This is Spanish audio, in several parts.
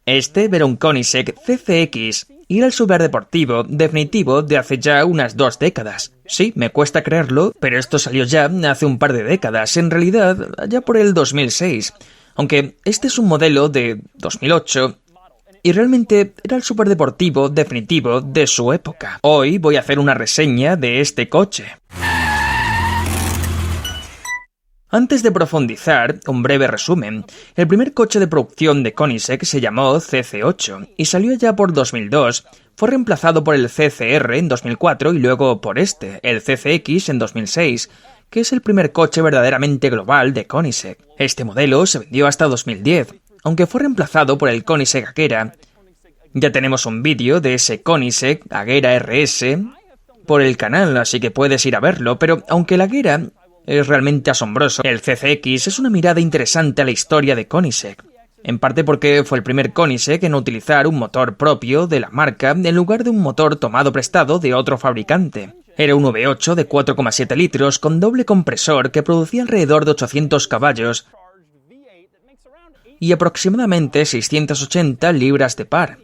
Este era un Koenigsegg CCX y era el superdeportivo definitivo de hace ya unas 2 décadas. Sí, me cuesta creerlo, pero esto salió ya hace un par de décadas, en realidad ya por el 2006. Aunque este es un modelo de 2008 y realmente era el superdeportivo definitivo de su época. Hoy voy a hacer una reseña de este coche. Antes de profundizar, un breve resumen. El primer coche de producción de Koenigsegg se llamó CC8 y salió ya por 2002. Fue reemplazado por el CCR en 2004 y luego por el CCX en 2006, que es el primer coche verdaderamente global de Koenigsegg. Este modelo se vendió hasta 2010, aunque fue reemplazado por el Koenigsegg Agera. Ya tenemos un vídeo de ese Koenigsegg Agera RS por el canal, así que puedes ir a verlo, pero aunque el Agera es realmente asombroso, el CCX es una mirada interesante a la historia de Koenigsegg, en parte porque fue el primer Koenigsegg en utilizar un motor propio de la marca en lugar de un motor tomado prestado de otro fabricante. Era un V8 de 4,7 litros con doble compresor que producía alrededor de 800 caballos y aproximadamente 680 libras de par.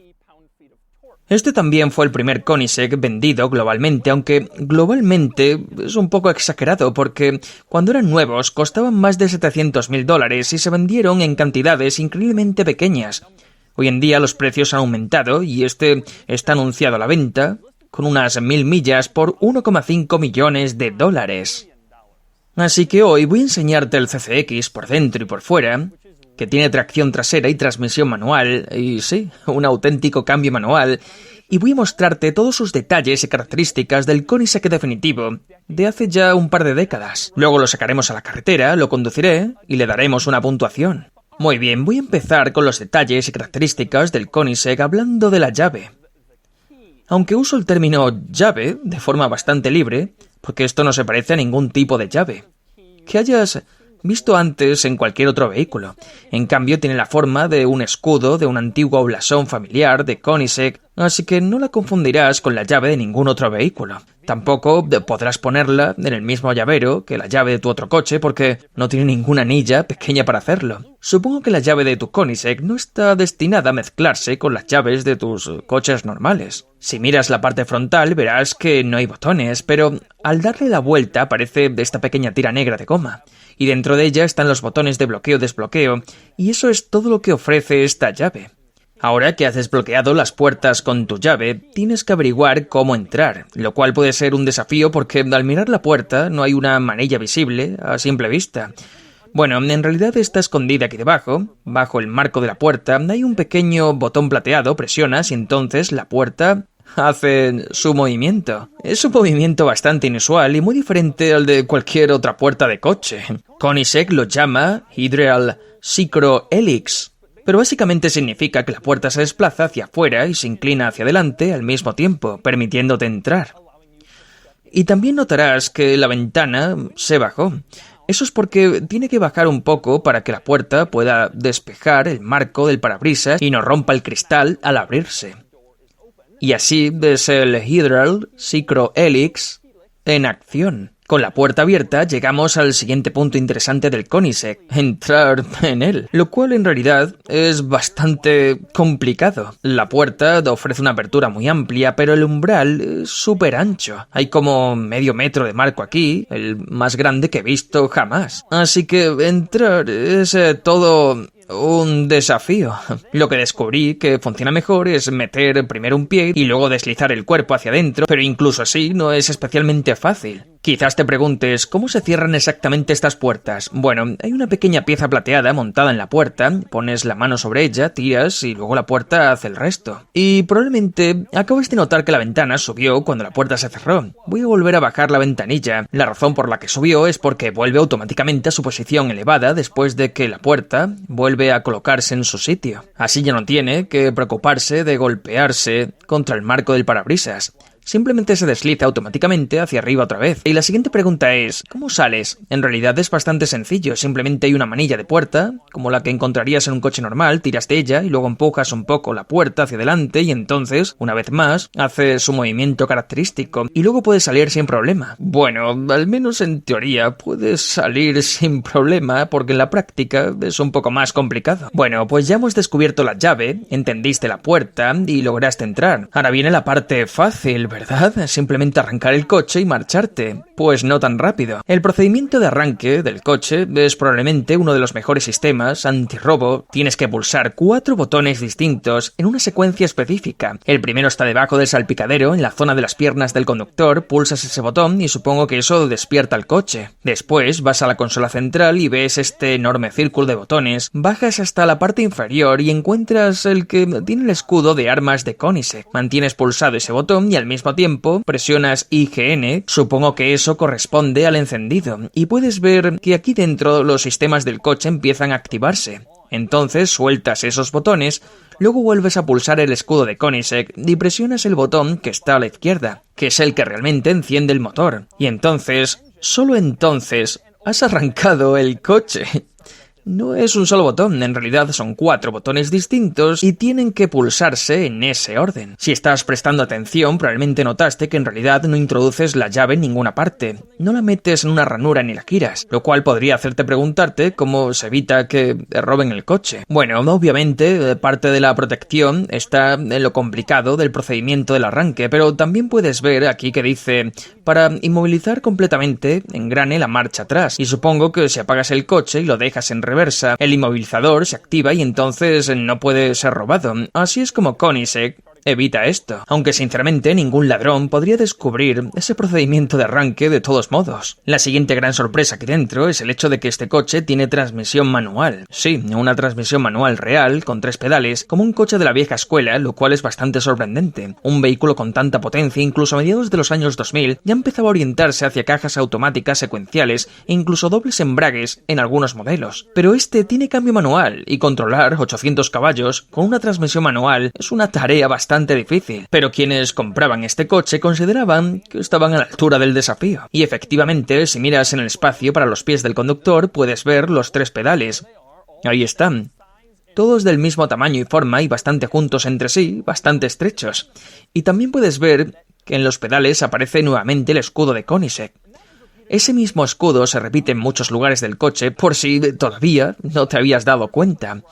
Este también fue el primer Koenigsegg vendido globalmente, aunque globalmente es un poco exagerado porque cuando eran nuevos costaban más de $700.000 y se vendieron en cantidades increíblemente pequeñas. Hoy en día los precios han aumentado y este está anunciado a la venta con unas 1.000 millas por $1,5 millones. Así que hoy voy a enseñarte el CCX por dentro y por fuera, que tiene tracción trasera y transmisión manual, y sí, un auténtico cambio manual, y voy a mostrarte todos sus detalles y características del Koenigsegg definitivo de hace ya un par de décadas. Luego lo sacaremos a la carretera, lo conduciré y le daremos una puntuación. Muy bien, voy a empezar con los detalles y características del Koenigsegg hablando de la llave. Aunque uso el término llave de forma bastante libre, porque esto no se parece a ningún tipo de llave que hayas visto antes en cualquier otro vehículo. En cambio, tiene la forma de un escudo de un antiguo blasón familiar de Koenigsegg, así que no la confundirás con la llave de ningún otro vehículo. Tampoco podrás ponerla en el mismo llavero que la llave de tu otro coche porque no tiene ninguna anilla pequeña para hacerlo. Supongo que la llave de tu Koenigsegg no está destinada a mezclarse con las llaves de tus coches normales. Si miras la parte frontal verás que no hay botones, pero al darle la vuelta aparece esta pequeña tira negra de goma. Y dentro de ella están los botones de bloqueo-desbloqueo, y eso es todo lo que ofrece esta llave. Ahora que has desbloqueado las puertas con tu llave, tienes que averiguar cómo entrar, lo cual puede ser un desafío porque al mirar la puerta no hay una manilla visible a simple vista. Bueno, en realidad está escondida aquí debajo, bajo el marco de la puerta, hay un pequeño botón plateado, presionas y entonces la puerta hace su movimiento. Es un movimiento bastante inusual y muy diferente al de cualquier otra puerta de coche. Koenigsegg lo llama Hydraulic Synchro Helix, pero básicamente significa que la puerta se desplaza hacia afuera y se inclina hacia adelante al mismo tiempo, permitiéndote entrar. Y también notarás que la ventana se bajó. Eso es porque tiene que bajar un poco para que la puerta pueda despejar el marco del parabrisas y no rompa el cristal al abrirse. Y así es el Hydraulic Synchro Helix en acción. Con la puerta abierta llegamos al siguiente punto interesante del Koenigsegg, entrar en él, lo cual en realidad es bastante complicado. La puerta ofrece una apertura muy amplia, pero el umbral es súper ancho. Hay como medio metro de marco aquí, el más grande que he visto jamás. Así que entrar es todo un desafío. Lo que descubrí que funciona mejor es meter primero un pie y luego deslizar el cuerpo hacia adentro, pero incluso así no es especialmente fácil. Quizás te preguntes, ¿cómo se cierran exactamente estas puertas? Bueno, hay una pequeña pieza plateada montada en la puerta, pones la mano sobre ella, tiras y luego la puerta hace el resto. Y probablemente acabas de notar que la ventana subió cuando la puerta se cerró. Voy a volver a bajar la ventanilla. La razón por la que subió es porque vuelve automáticamente a su posición elevada después de que la puerta vuelve a colocarse en su sitio. Así ya no tiene que preocuparse de golpearse contra el marco del parabrisas. simplemente se desliza automáticamente hacia arriba otra vez. Y la siguiente pregunta es, ¿cómo sales? En realidad es bastante sencillo, simplemente hay una manilla de puerta, como la que encontrarías en un coche normal, tiras de ella y luego empujas un poco la puerta hacia adelante y entonces, una vez más, hace su movimiento característico y luego puedes salir sin problema. Bueno, al menos en teoría puedes salir sin problema porque en la práctica es un poco más complicado. Bueno, pues ya hemos descubierto la llave, entendiste la puerta y lograste entrar. Ahora viene la parte fácil, ¿verdad? Simplemente arrancar el coche y marcharte. Pues no tan rápido. El procedimiento de arranque del coche es probablemente uno de los mejores sistemas antirrobo. Tienes que pulsar 4 botones distintos en una secuencia específica. El primero está debajo del salpicadero, en la zona de las piernas del conductor, pulsas ese botón y supongo que eso despierta el coche. Después vas a la consola central y ves este enorme círculo de botones, bajas hasta la parte inferior y encuentras el que tiene el escudo de armas de Koenigsegg. Mantienes pulsado ese botón y al mismo tiempo presionas IGN, supongo que eso corresponde al encendido, y puedes ver que aquí dentro los sistemas del coche empiezan a activarse. Entonces sueltas esos botones, luego vuelves a pulsar el escudo de Koenigsegg y presionas el botón que está a la izquierda, que es el que realmente enciende el motor. Y entonces, solo entonces, has arrancado el coche. No es un solo botón, en realidad son 4 botones distintos y tienen que pulsarse en ese orden. Si estás prestando atención, probablemente notaste que en realidad no introduces la llave en ninguna parte. No la metes en una ranura ni la giras, lo cual podría hacerte preguntarte cómo se evita que roben el coche. Bueno, obviamente, parte de la protección está en lo complicado del procedimiento del arranque, pero también puedes ver aquí que dice, para inmovilizar completamente, engrane la marcha atrás, y supongo que si apagas el coche y lo dejas en reversa, el inmovilizador se activa y entonces no puede ser robado. Así es como Koenigsegg evita esto, aunque sinceramente ningún ladrón podría descubrir ese procedimiento de arranque de todos modos. La siguiente gran sorpresa aquí dentro es el hecho de que este coche tiene transmisión manual. Sí, una transmisión manual real, con 3 pedales, como un coche de la vieja escuela, lo cual es bastante sorprendente. Un vehículo con tanta potencia, incluso a mediados de los años 2000, ya empezaba a orientarse hacia cajas automáticas secuenciales e incluso dobles embragues en algunos modelos. Pero este tiene cambio manual, y controlar 800 caballos con una transmisión manual es una tarea bastante difícil, pero quienes compraban este coche consideraban que estaban a la altura del desafío. Y efectivamente, si miras en el espacio para los pies del conductor, puedes ver los 3 pedales. Ahí están. Todos del mismo tamaño y forma y bastante juntos entre sí, bastante estrechos. Y también puedes ver que en los pedales aparece nuevamente el escudo de Koenigsegg. Ese mismo escudo se repite en muchos lugares del coche por si todavía no te habías dado cuenta.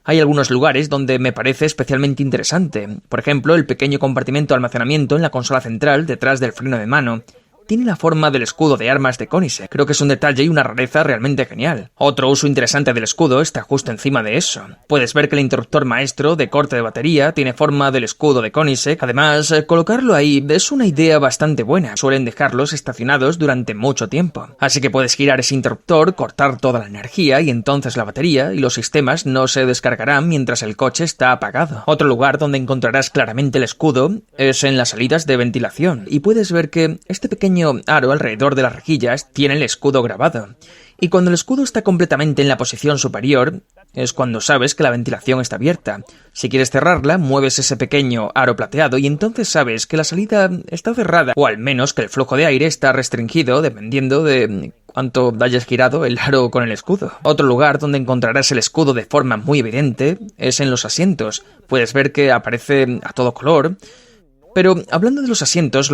Hay algunos lugares donde me parece especialmente interesante. Por ejemplo, el pequeño compartimento de almacenamiento en la consola central detrás del freno de mano tiene la forma del escudo de armas de Koenigsegg. Creo que es un detalle y una rareza realmente genial. Otro uso interesante del escudo está justo encima de eso. Puedes ver que el interruptor maestro de corte de batería tiene forma del escudo de Koenigsegg. Además, colocarlo ahí es una idea bastante buena. Suelen dejarlos estacionados durante mucho tiempo. Así que puedes girar ese interruptor, cortar toda la energía y entonces la batería y los sistemas no se descargarán mientras el coche está apagado. Otro lugar donde encontrarás claramente el escudo es en las salidas de ventilación. Y puedes ver que este pequeño aro alrededor de las rejillas tiene el escudo grabado. Y cuando el escudo está completamente en la posición superior, es cuando sabes que la ventilación está abierta. Si quieres cerrarla, mueves ese pequeño aro plateado y entonces sabes que la salida está cerrada, o al menos que el flujo de aire está restringido dependiendo de cuánto hayas girado el aro con el escudo. Otro lugar donde encontrarás el escudo de forma muy evidente es en los asientos. Puedes ver que aparece a todo color. Pero hablando de los asientos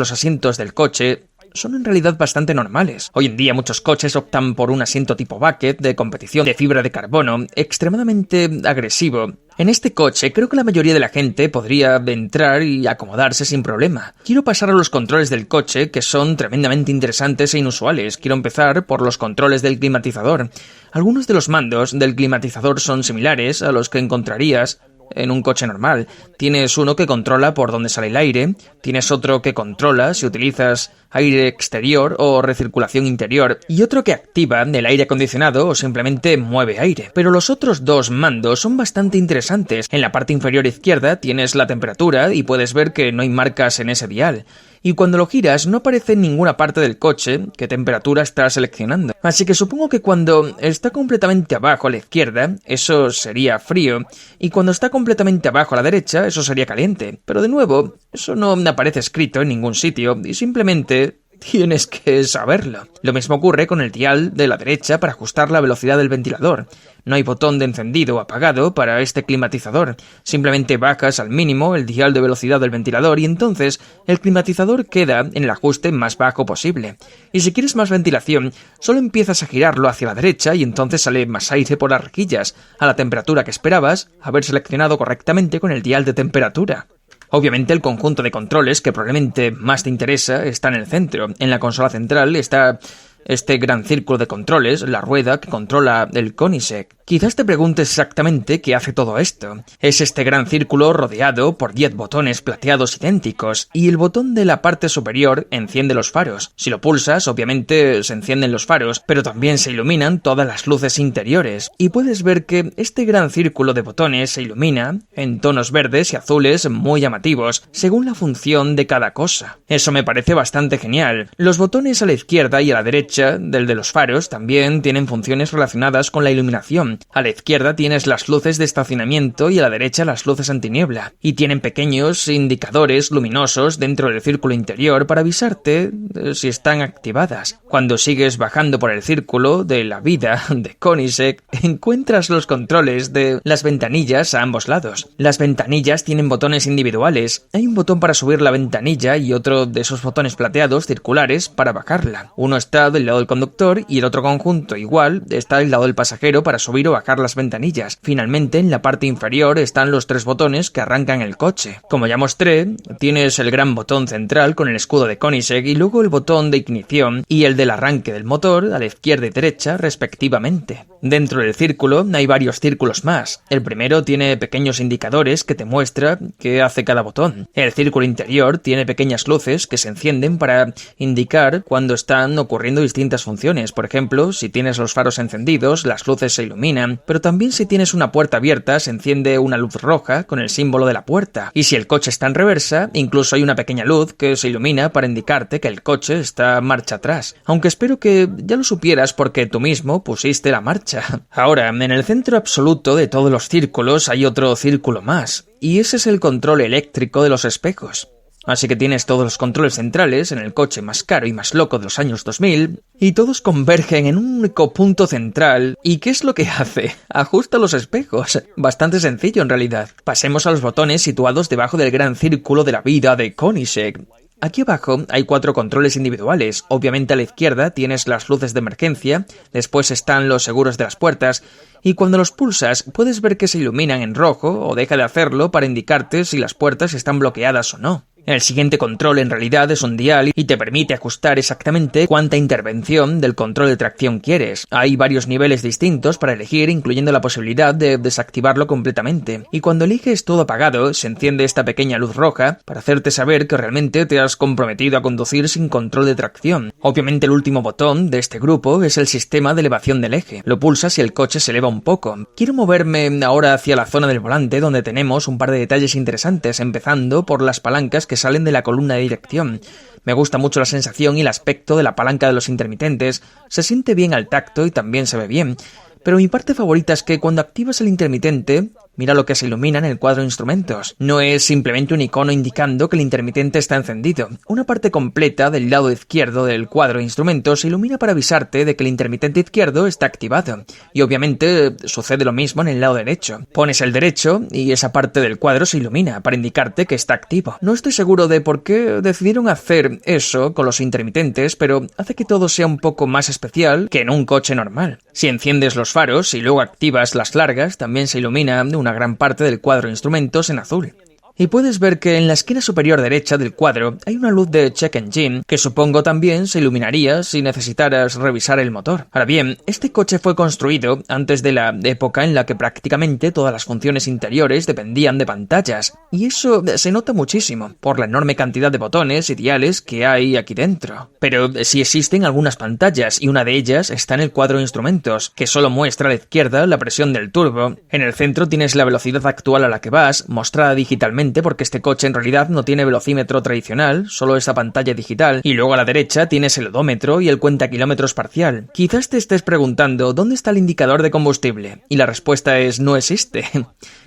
del coche son en realidad bastante normales. Hoy en día muchos coches optan por un asiento tipo bucket de competición de fibra de carbono extremadamente agresivo. En este coche creo que la mayoría de la gente podría entrar y acomodarse sin problema. Quiero pasar a los controles del coche, que son tremendamente interesantes e inusuales. Quiero empezar por los controles del climatizador. Algunos de los mandos del climatizador son similares a los que encontrarías en un coche normal. Tienes uno que controla por dónde sale el aire, tienes otro que controla si utilizas aire exterior o recirculación interior, y otro que activa el aire acondicionado o simplemente mueve aire. Pero los otros 2 mandos son bastante interesantes. En la parte inferior izquierda tienes la temperatura y puedes ver que no hay marcas en ese dial. y cuando lo giras no aparece en ninguna parte del coche qué temperatura estás seleccionando. Así que supongo que cuando está completamente abajo a la izquierda, eso sería frío, y cuando está completamente abajo a la derecha, eso sería caliente. Pero de nuevo, eso no aparece escrito en ningún sitio, y simplemente tienes que saberlo. Lo mismo ocurre con el dial de la derecha para ajustar la velocidad del ventilador. No hay botón de encendido o apagado para este climatizador. Simplemente bajas al mínimo el dial de velocidad del ventilador y entonces el climatizador queda en el ajuste más bajo posible. Y si quieres más ventilación, solo empiezas a girarlo hacia la derecha y entonces sale más aire por las rejillas, a la temperatura que esperabas haber seleccionado correctamente con el dial de temperatura. Obviamente el conjunto de controles que probablemente más te interesa está en el centro. En la consola central está este gran círculo de controles, la rueda que controla el Koenigsegg. Quizás te preguntes exactamente qué hace todo esto. Es este gran círculo rodeado por 10 botones plateados idénticos, y el botón de la parte superior enciende los faros. Si lo pulsas, obviamente se encienden los faros, pero también se iluminan todas las luces interiores. Y puedes ver que este gran círculo de botones se ilumina en tonos verdes y azules muy llamativos, según la función de cada cosa. Eso me parece bastante genial. Los botones a la izquierda y a la derecha del de los faros también tienen funciones relacionadas con la iluminación. A la izquierda tienes las luces de estacionamiento y a la derecha las luces antiniebla, y tienen pequeños indicadores luminosos dentro del círculo interior para avisarte si están activadas. Cuando sigues bajando por el círculo de la vida de Koenigsegg, encuentras los controles de las ventanillas a ambos lados. Las ventanillas tienen botones individuales. Hay un botón para subir la ventanilla y otro de esos botones plateados circulares para bajarla. Uno está del lado del conductor y el otro conjunto igual está del lado del pasajero para subir o bajar las ventanillas. Finalmente, en la parte inferior están los 3 botones que arrancan el coche. Como ya mostré, tienes el gran botón central con el escudo de Koenigsegg y luego el botón de ignición y el del arranque del motor a la izquierda y derecha respectivamente. Dentro del círculo hay varios círculos más. El primero tiene pequeños indicadores que te muestra qué hace cada botón. El círculo interior tiene pequeñas luces que se encienden para indicar cuando están ocurriendo distintas funciones. Por ejemplo, si tienes los faros encendidos, las luces se iluminan, pero también si tienes una puerta abierta, se enciende una luz roja con el símbolo de la puerta. Y si el coche está en reversa, incluso hay una pequeña luz que se ilumina para indicarte que el coche está marcha atrás. Aunque espero que ya lo supieras porque tú mismo pusiste la marcha. Ahora, en el centro absoluto de todos los círculos hay otro círculo más, y ese es el control eléctrico de los espejos. Así que tienes todos los controles centrales en el coche más caro y más loco de los años 2000, y todos convergen en un único punto central. ¿Y qué es lo que hace? Ajusta los espejos. Bastante sencillo en realidad. Pasemos a los botones situados debajo del gran círculo de la vida de Koenigsegg. Aquí abajo hay 4 controles individuales. Obviamente a la izquierda tienes las luces de emergencia, después están los seguros de las puertas, y cuando los pulsas puedes ver que se iluminan en rojo o deja de hacerlo para indicarte si las puertas están bloqueadas o no. El siguiente control en realidad es un dial y te permite ajustar exactamente cuánta intervención del control de tracción quieres. Hay varios niveles distintos para elegir, incluyendo la posibilidad de desactivarlo completamente. Y cuando eliges todo apagado, se enciende esta pequeña luz roja para hacerte saber que realmente te has comprometido a conducir sin control de tracción. Obviamente el último botón de este grupo es el sistema de elevación del eje. Lo pulsas y el coche se eleva un poco. Quiero moverme ahora hacia la zona del volante donde tenemos un par de detalles interesantes, empezando por las palancas que salen de la columna de dirección. Me gusta mucho la sensación y el aspecto de la palanca de los intermitentes. Se siente bien al tacto y también se ve bien. Pero mi parte favorita es que cuando activas el intermitente, mira lo que se ilumina en el cuadro de instrumentos. No es simplemente un icono indicando que el intermitente está encendido. Una parte completa del lado izquierdo del cuadro de instrumentos se ilumina para avisarte de que el intermitente izquierdo está activado. Y obviamente sucede lo mismo en el lado derecho. Pones el derecho y esa parte del cuadro se ilumina para indicarte que está activo. No estoy seguro de por qué decidieron hacer eso con los intermitentes, pero hace que todo sea un poco más especial que en un coche normal. Si enciendes los faros y luego activas las largas, también se ilumina una gran parte del cuadro de instrumentos en azul. Y puedes ver que en la esquina superior derecha del cuadro hay una luz de check engine que supongo también se iluminaría si necesitaras revisar el motor. Ahora bien, este coche fue construido antes de la época en la que prácticamente todas las funciones interiores dependían de pantallas, y eso se nota muchísimo por la enorme cantidad de botones y diales que hay aquí dentro. Pero sí existen algunas pantallas y una de ellas está en el cuadro de instrumentos, que solo muestra a la izquierda la presión del turbo. En el centro tienes la velocidad actual a la que vas, mostrada digitalmente simplemente porque este coche en realidad no tiene velocímetro tradicional, solo esa pantalla digital, y luego a la derecha tienes el odómetro y el cuentakilómetros parcial. Quizás te estés preguntando ¿dónde está el indicador de combustible? Y la respuesta es no existe.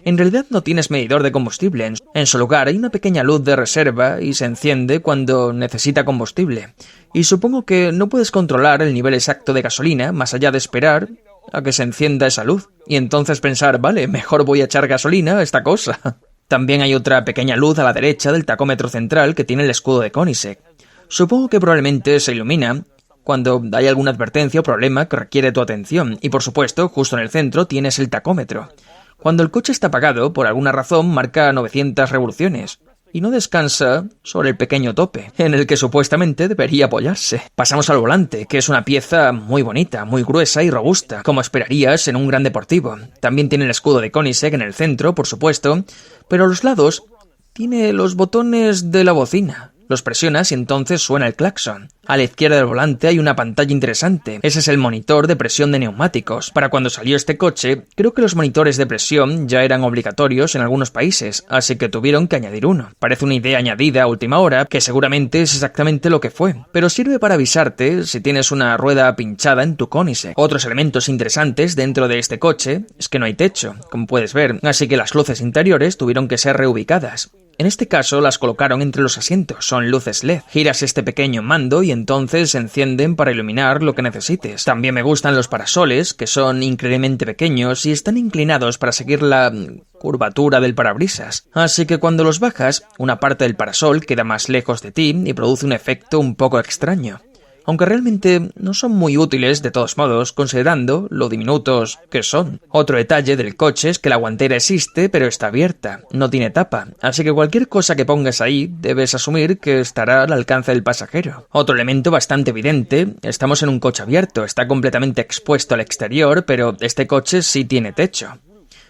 En realidad no tienes medidor de combustible. En su lugar hay una pequeña luz de reserva y se enciende cuando necesita combustible. Y supongo que no puedes controlar el nivel exacto de gasolina más allá de esperar a que se encienda esa luz. Y entonces pensar, vale, mejor voy a echar gasolina a esta cosa. También hay otra pequeña luz a la derecha del tacómetro central que tiene el escudo de Koenigsegg. Supongo que probablemente se ilumina cuando hay alguna advertencia o problema que requiere tu atención. Y por supuesto, justo en el centro tienes el tacómetro. Cuando el coche está apagado, por alguna razón marca 900 revoluciones. Y no descansa sobre el pequeño tope, en el que supuestamente debería apoyarse. Pasamos al volante, que es una pieza muy bonita, muy gruesa y robusta, como esperarías en un gran deportivo. También tiene el escudo de Koenigsegg en el centro, por supuesto, pero a los lados tiene los botones de la bocina. Los presionas y entonces suena el claxon. A la izquierda del volante hay una pantalla interesante. Ese es el monitor de presión de neumáticos. Para cuando salió este coche, creo que los monitores de presión ya eran obligatorios en algunos países, así que tuvieron que añadir uno. Parece una idea añadida a última hora, que seguramente es exactamente lo que fue, pero sirve para avisarte si tienes una rueda pinchada en tu Koenigsegg. Otros elementos interesantes dentro de este coche es que no hay techo, como puedes ver, así que las luces interiores tuvieron que ser reubicadas. En este caso las colocaron entre los asientos, son luces LED. Giras este pequeño mando y entonces se encienden para iluminar lo que necesites. También me gustan los parasoles, que son increíblemente pequeños y están inclinados para seguir la curvatura del parabrisas. Así que cuando los bajas, una parte del parasol queda más lejos de ti y produce un efecto un poco extraño. Aunque realmente no son muy útiles de todos modos, considerando lo diminutos que son. Otro detalle del coche es que la guantera existe, pero está abierta, no tiene tapa, así que cualquier cosa que pongas ahí debes asumir que estará al alcance del pasajero. Otro elemento bastante evidente, estamos en un coche abierto, está completamente expuesto al exterior, pero este coche sí tiene techo.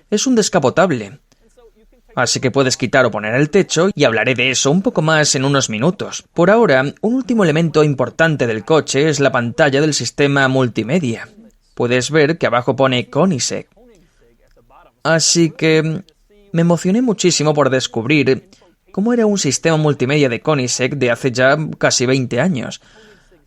Es un descapotable. Así que puedes quitar o poner el techo y hablaré de eso un poco más en unos minutos. Por ahora, un último elemento importante del coche es la pantalla del sistema multimedia. Puedes ver que abajo pone Koenigsegg. Así que me emocioné muchísimo por descubrir cómo era un sistema multimedia de Koenigsegg de hace ya casi 20 años.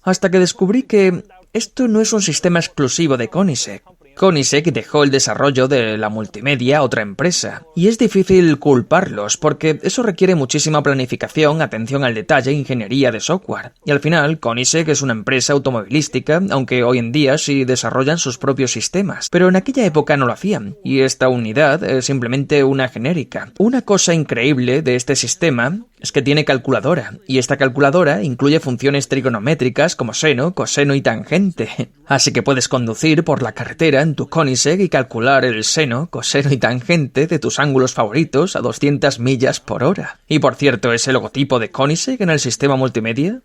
Hasta que descubrí que esto no es un sistema exclusivo de Koenigsegg. Koenigsegg dejó el desarrollo de la multimedia a otra empresa, y es difícil culparlos porque eso requiere muchísima planificación, atención al detalle e ingeniería de software. Y al final, Koenigsegg es una empresa automovilística, aunque hoy en día sí desarrollan sus propios sistemas, pero en aquella época no lo hacían, y esta unidad es simplemente una genérica. Una cosa increíble de este sistema es que tiene calculadora, y esta calculadora incluye funciones trigonométricas como seno, coseno y tangente. Así que puedes conducir por la carretera en tu Koenigsegg y calcular el seno, coseno y tangente de tus ángulos favoritos a 200 millas por hora. Y por cierto, ¿ese logotipo de Koenigsegg en el sistema multimedia?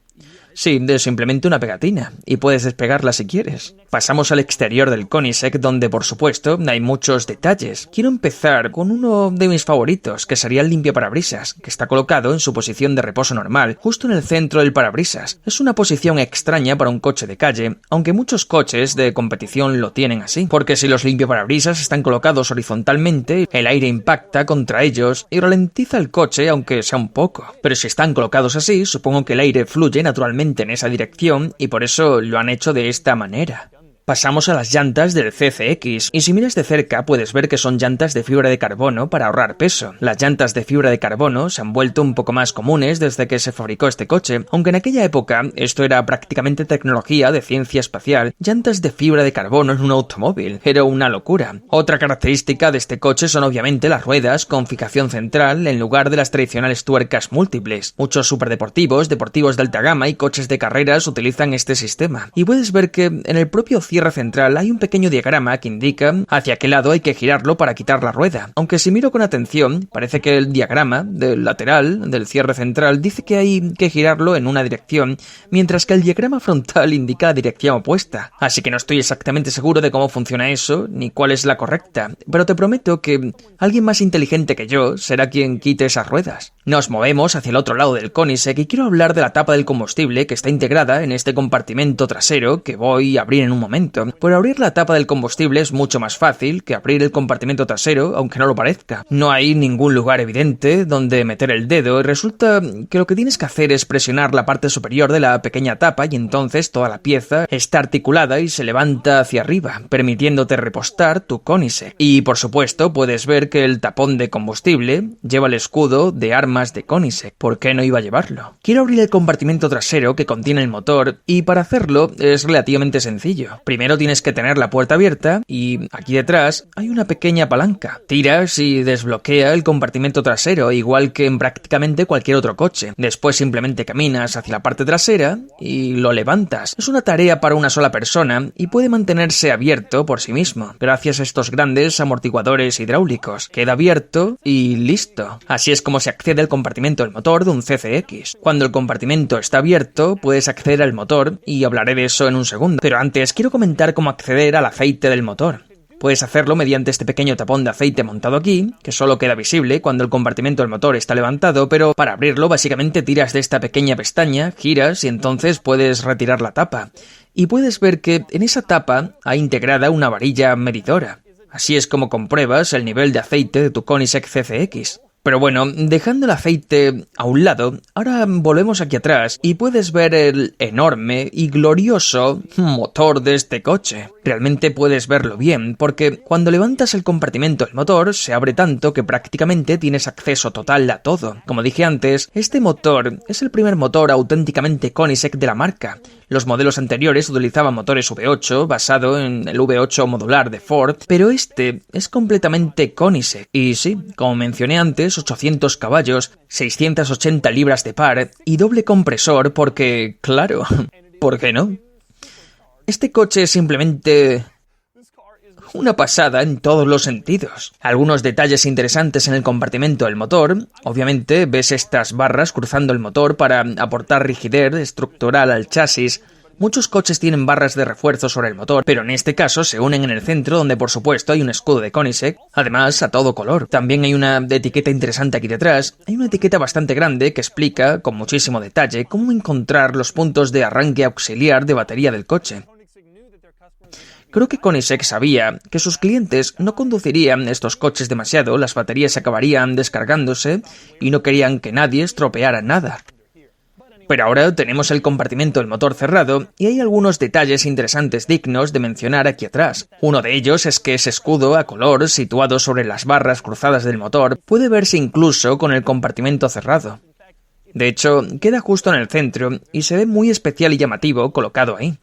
Sí, es simplemente una pegatina, y puedes despegarla si quieres. Pasamos al exterior del Koenigsegg, donde por supuesto hay muchos detalles. Quiero empezar con uno de mis favoritos, que sería el limpiaparabrisas, que está colocado en su posición de reposo normal, justo en el centro del parabrisas. Es una posición extraña para un coche de calle, aunque muchos coches de competición lo tienen así, porque si los limpiaparabrisas están colocados horizontalmente, el aire impacta contra ellos y ralentiza el coche, aunque sea un poco. Pero si están colocados así, supongo que el aire fluye naturalmente en esa dirección y por eso lo han hecho de esta manera. Pasamos a las llantas del CCX, y si miras de cerca puedes ver que son llantas de fibra de carbono para ahorrar peso. Las llantas de fibra de carbono se han vuelto un poco más comunes desde que se fabricó este coche, aunque en aquella época esto era prácticamente tecnología de ciencia espacial. Llantas de fibra de carbono en un automóvil era una locura. Otra característica de este coche son obviamente las ruedas con fijación central en lugar de las tradicionales tuercas múltiples. Muchos superdeportivos, deportivos de alta gama y coches de carreras utilizan este sistema. Y puedes ver que en el propio cierre central hay un pequeño diagrama que indica hacia qué lado hay que girarlo para quitar la rueda. Aunque si miro con atención, parece que el diagrama del lateral del cierre central dice que hay que girarlo en una dirección, mientras que el diagrama frontal indica la dirección opuesta. Así que no estoy exactamente seguro de cómo funciona eso, ni cuál es la correcta, pero te prometo que alguien más inteligente que yo será quien quite esas ruedas. Nos movemos hacia el otro lado del Koenigsegg y quiero hablar de la tapa del combustible que está integrada en este compartimento trasero que voy a abrir en un momento. punto. Por abrir la tapa del combustible es mucho más fácil que abrir el compartimento trasero, aunque no lo parezca. No hay ningún lugar evidente donde meter el dedo y resulta que lo que tienes que hacer es presionar la parte superior de la pequeña tapa y entonces toda la pieza está articulada y se levanta hacia arriba, permitiéndote repostar tu Koenigsegg. Y por supuesto puedes ver que el tapón de combustible lleva el escudo de armas de Koenigsegg. ¿Por qué no iba a llevarlo? Quiero abrir el compartimento trasero que contiene el motor y para hacerlo es relativamente sencillo. Primero tienes que tener la puerta abierta y aquí detrás hay una pequeña palanca. Tiras y desbloquea el compartimento trasero, igual que en prácticamente cualquier otro coche. Después simplemente caminas hacia la parte trasera y lo levantas. Es una tarea para una sola persona y puede mantenerse abierto por sí mismo, gracias a estos grandes amortiguadores hidráulicos. Queda abierto y listo. Así es como se accede al compartimento del motor de un CCX. Cuando el compartimento está abierto, puedes acceder al motor y hablaré de eso en un segundo. Pero antes quiero comentar cómo acceder al aceite del motor. Puedes hacerlo mediante este pequeño tapón de aceite montado aquí, que solo queda visible cuando el compartimento del motor está levantado, pero para abrirlo básicamente tiras de esta pequeña pestaña, giras y entonces puedes retirar la tapa. Y puedes ver que en esa tapa hay integrada una varilla medidora. Así es como compruebas el nivel de aceite de tu Koenigsegg CCX. Pero bueno, dejando el aceite a un lado, ahora volvemos aquí atrás y puedes ver el enorme y glorioso motor de este coche. Realmente puedes verlo bien, porque cuando levantas el compartimento del motor, se abre tanto que prácticamente tienes acceso total a todo. Como dije antes, este motor es el primer motor auténticamente Koenigsegg de la marca. Los modelos anteriores utilizaban motores V8 basado en el V8 modular de Ford, pero este es completamente Koenigsegg. Y sí, como mencioné antes, 800 caballos, 680 libras de par y doble compresor porque, claro, ¿por qué no? Este coche es simplemente una pasada en todos los sentidos. Algunos detalles interesantes en el compartimento del motor. Obviamente ves estas barras cruzando el motor para aportar rigidez estructural al chasis. Muchos coches tienen barras de refuerzo sobre el motor, pero en este caso se unen en el centro donde por supuesto hay un escudo de Koenigsegg, además a todo color. También hay una etiqueta interesante aquí detrás. Hay una etiqueta bastante grande que explica con muchísimo detalle cómo encontrar los puntos de arranque auxiliar de batería del coche. Creo que Koenigsegg sabía que sus clientes no conducirían estos coches demasiado, las baterías acabarían descargándose y no querían que nadie estropeara nada. Pero ahora tenemos el compartimento del motor cerrado y hay algunos detalles interesantes dignos de mencionar aquí atrás. Uno de ellos es que ese escudo a color situado sobre las barras cruzadas del motor puede verse incluso con el compartimento cerrado. De hecho, queda justo en el centro y se ve muy especial y llamativo colocado ahí.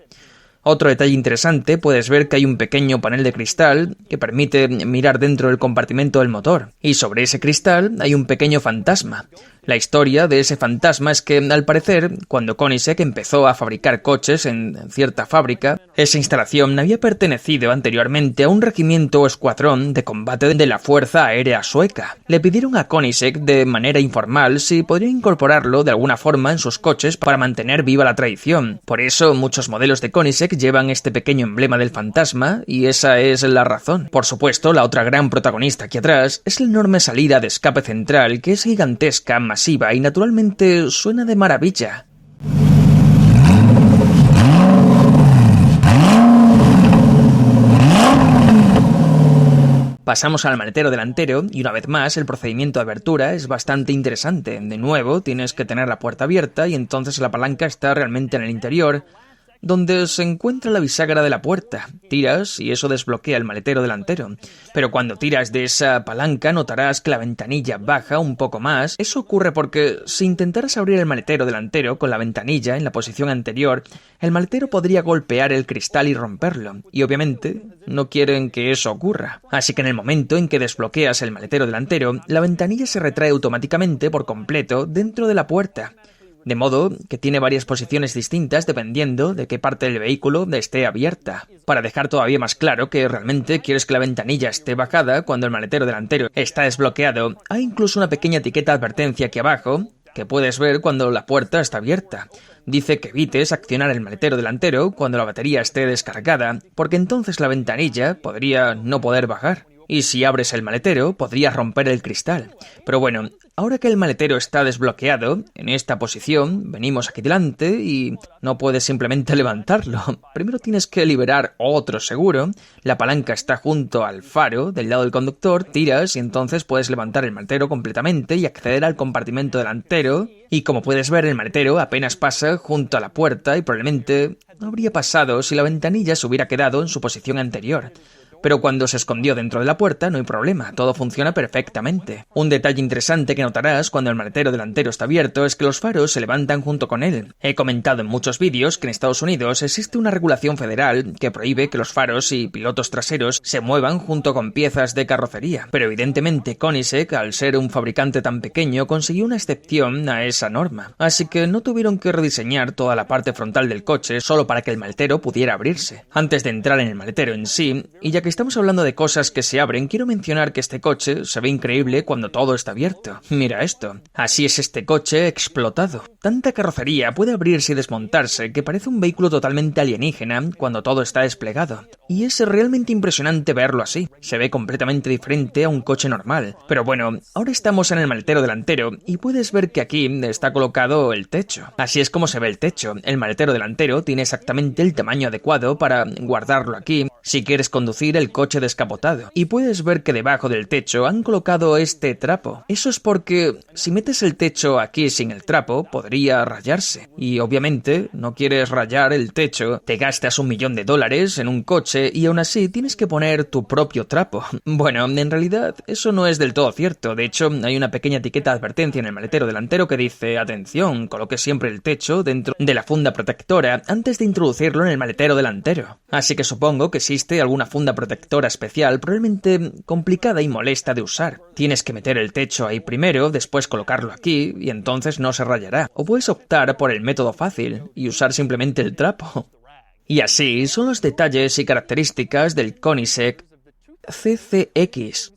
Otro detalle interesante, puedes ver que hay un pequeño panel de cristal que permite mirar dentro del compartimento del motor. Y sobre ese cristal hay un pequeño fantasma. La historia de ese fantasma es que, al parecer, cuando Koenigsegg empezó a fabricar coches en cierta fábrica, esa instalación había pertenecido anteriormente a un regimiento o escuadrón de combate de la Fuerza Aérea Sueca. Le pidieron a Koenigsegg de manera informal si podría incorporarlo de alguna forma en sus coches para mantener viva la tradición. Por eso, muchos modelos de Koenigsegg llevan este pequeño emblema del fantasma y esa es la razón. Por supuesto, la otra gran protagonista aquí atrás es la enorme salida de escape central que es gigantesca, masiva y naturalmente suena de maravilla. Pasamos al maletero delantero y una vez más el procedimiento de abertura es bastante interesante. De nuevo tienes que tener la puerta abierta y entonces la palanca está realmente en el interior, donde se encuentra la bisagra de la puerta. Tiras y eso desbloquea el maletero delantero. Pero cuando tiras de esa palanca notarás que la ventanilla baja un poco más. Eso ocurre porque si intentaras abrir el maletero delantero con la ventanilla en la posición anterior, el maletero podría golpear el cristal y romperlo. Y obviamente no quieren que eso ocurra. Así que en el momento en que desbloqueas el maletero delantero, la ventanilla se retrae automáticamente por completo dentro de la puerta. De modo que tiene varias posiciones distintas dependiendo de qué parte del vehículo esté abierta. Para dejar todavía más claro que realmente quieres que la ventanilla esté bajada cuando el maletero delantero está desbloqueado, hay incluso una pequeña etiqueta de advertencia aquí abajo que puedes ver cuando la puerta está abierta. Dice que evites accionar el maletero delantero cuando la batería esté descargada, porque entonces la ventanilla podría no poder bajar. Y si abres el maletero, podrías romper el cristal. Pero bueno, ahora que el maletero está desbloqueado, en esta posición, venimos aquí delante y no puedes simplemente levantarlo. Primero tienes que liberar otro seguro, la palanca está junto al faro del lado del conductor, tiras y entonces puedes levantar el maletero completamente y acceder al compartimento delantero. Y como puedes ver, el maletero apenas pasa junto a la puerta y probablemente no habría pasado si la ventanilla se hubiera quedado en su posición anterior. Pero cuando se escondió dentro de la puerta no hay problema, todo funciona perfectamente. Un detalle interesante que notarás cuando el maletero delantero está abierto es que los faros se levantan junto con él. He comentado en muchos vídeos que en Estados Unidos existe una regulación federal que prohíbe que los faros y pilotos traseros se muevan junto con piezas de carrocería. Pero evidentemente Koenigsegg, al ser un fabricante tan pequeño, consiguió una excepción a esa norma. Así que no tuvieron que rediseñar toda la parte frontal del coche solo para que el maletero pudiera abrirse. Antes de entrar en el maletero en sí, y ya que estamos hablando de cosas que se abren, quiero mencionar que este coche se ve increíble cuando todo está abierto. Mira esto. Así es este coche explotado. Tanta carrocería puede abrirse y desmontarse que parece un vehículo totalmente alienígena cuando todo está desplegado. Y es realmente impresionante verlo así. Se ve completamente diferente a un coche normal. Pero bueno, ahora estamos en el maletero delantero y puedes ver que aquí está colocado el techo. Así es como se ve el techo. El maletero delantero tiene exactamente el tamaño adecuado para guardarlo aquí si quieres conducir el coche descapotado. Y puedes ver que debajo del techo han colocado este trapo. Eso es porque si metes el techo aquí sin el trapo, podría rayarse. Y obviamente no quieres rayar el techo, te gastas $1.000.000 en un coche y aún así tienes que poner tu propio trapo. Bueno, en realidad eso no es del todo cierto. De hecho, hay una pequeña etiqueta de advertencia en el maletero delantero que dice: atención, coloque siempre el techo dentro de la funda protectora antes de introducirlo en el maletero delantero. Así que supongo que existe alguna funda protectora especial, probablemente complicada y molesta de usar. Tienes que meter el techo ahí primero, después colocarlo aquí y entonces no se rayará. O puedes optar por el método fácil y usar simplemente el trapo. Y así son los detalles y características del Koenigsegg CCX.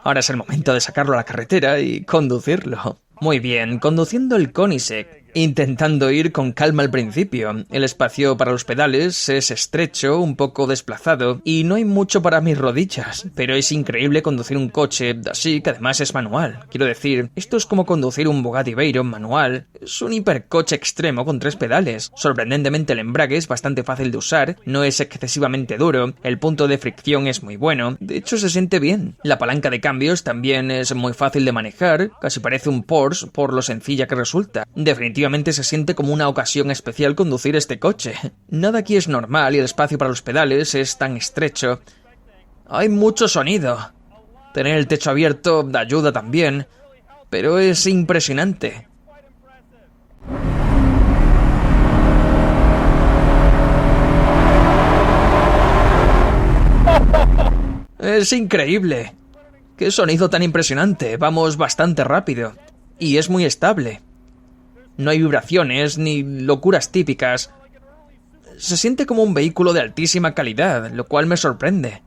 Ahora es el momento de sacarlo a la carretera y conducirlo. Muy bien, conduciendo el Koenigsegg, intentando ir con calma al principio. El espacio para los pedales es estrecho, un poco desplazado, y no hay mucho para mis rodillas. Pero es increíble conducir un coche así, que además es manual. Quiero decir, esto es como conducir un Bugatti Veyron manual. Es un hipercoche extremo con 3 pedales. Sorprendentemente el embrague es bastante fácil de usar, no es excesivamente duro, el punto de fricción es muy bueno, de hecho se siente bien. La palanca de cambios también es muy fácil de manejar, casi parece un Porsche por lo sencilla que resulta. Definitivamente se siente como una ocasión especial conducir este coche. Nada aquí es normal y el espacio para los pedales es tan estrecho. Hay mucho sonido. Tener el techo abierto ayuda también, pero es impresionante. Es increíble. ¡Qué sonido tan impresionante! Vamos bastante rápido. Y es muy estable. No hay vibraciones ni locuras típicas. Se siente como un vehículo de altísima calidad, lo cual me sorprende.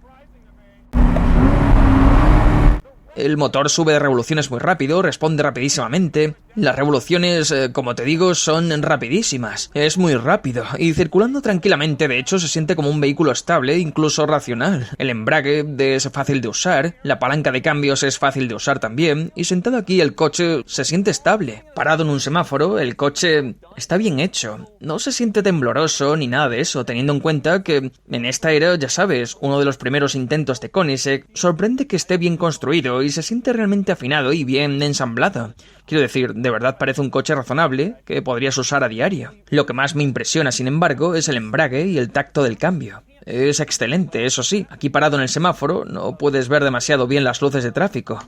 El motor sube de revoluciones muy rápido, responde rapidísimamente. Las revoluciones, como te digo, son rapidísimas. Es muy rápido y circulando tranquilamente, de hecho, se siente como un vehículo estable, incluso racional. El embrague es fácil de usar, la palanca de cambios es fácil de usar también, y sentado aquí el coche se siente estable. Parado en un semáforo, el coche está bien hecho. No se siente tembloroso ni nada de eso, teniendo en cuenta que en esta era, ya sabes, uno de los primeros intentos de Koenigsegg, sorprende que esté bien construido y se siente realmente afinado y bien ensamblado. Quiero decir, de verdad parece un coche razonable que podrías usar a diario. Lo que más me impresiona, sin embargo, es el embrague y el tacto del cambio. Es excelente, eso sí. Aquí parado en el semáforo no puedes ver demasiado bien las luces de tráfico.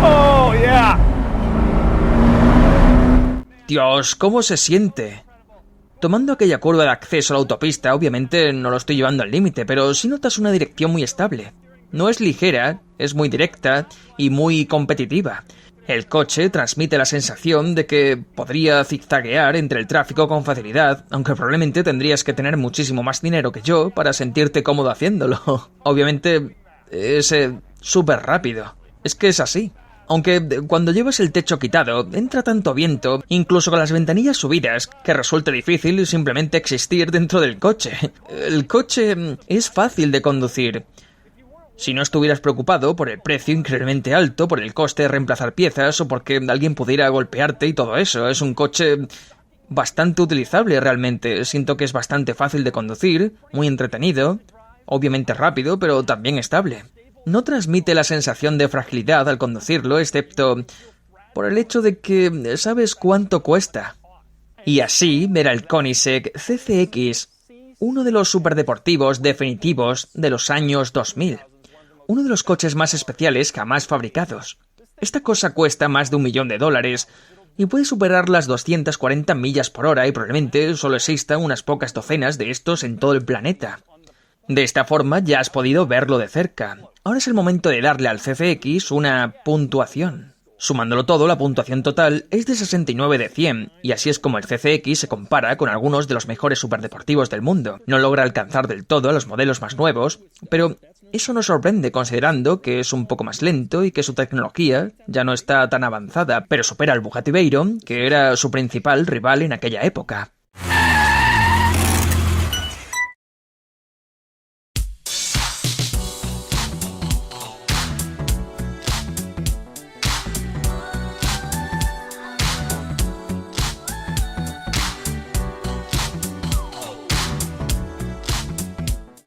¡Oh, yeah! Dios, ¿cómo se siente? Tomando aquella curva de acceso a la autopista, obviamente no lo estoy llevando al límite, pero sí notas una dirección muy estable. No es ligera, es muy directa y muy competitiva. El coche transmite la sensación de que podría zigzaguear entre el tráfico con facilidad, aunque probablemente tendrías que tener muchísimo más dinero que yo para sentirte cómodo haciéndolo. Obviamente es súper rápido. Es que es así. Aunque cuando llevas el techo quitado, entra tanto viento, incluso con las ventanillas subidas, que resulta difícil simplemente existir dentro del coche. El coche es fácil de conducir. Si no estuvieras preocupado por el precio increíblemente alto, por el coste de reemplazar piezas o porque alguien pudiera golpearte y todo eso, es un coche bastante utilizable realmente. Siento que es bastante fácil de conducir, muy entretenido, obviamente rápido, pero también estable. No transmite la sensación de fragilidad al conducirlo, excepto por el hecho de que sabes cuánto cuesta. Y así ver al Koenigsegg CCX, uno de los superdeportivos definitivos de los años 2000. Uno de los coches más especiales jamás fabricados. Esta cosa cuesta más de $1 millón y puede superar las 240 millas por hora y probablemente solo existan unas pocas docenas de estos en todo el planeta. De esta forma ya has podido verlo de cerca. Ahora es el momento de darle al CCX una puntuación. Sumándolo todo, la puntuación total es de 69 de 100, y así es como el CCX se compara con algunos de los mejores superdeportivos del mundo. No logra alcanzar del todo a los modelos más nuevos, pero eso no sorprende considerando que es un poco más lento y que su tecnología ya no está tan avanzada, pero supera al Bugatti Veyron, que era su principal rival en aquella época.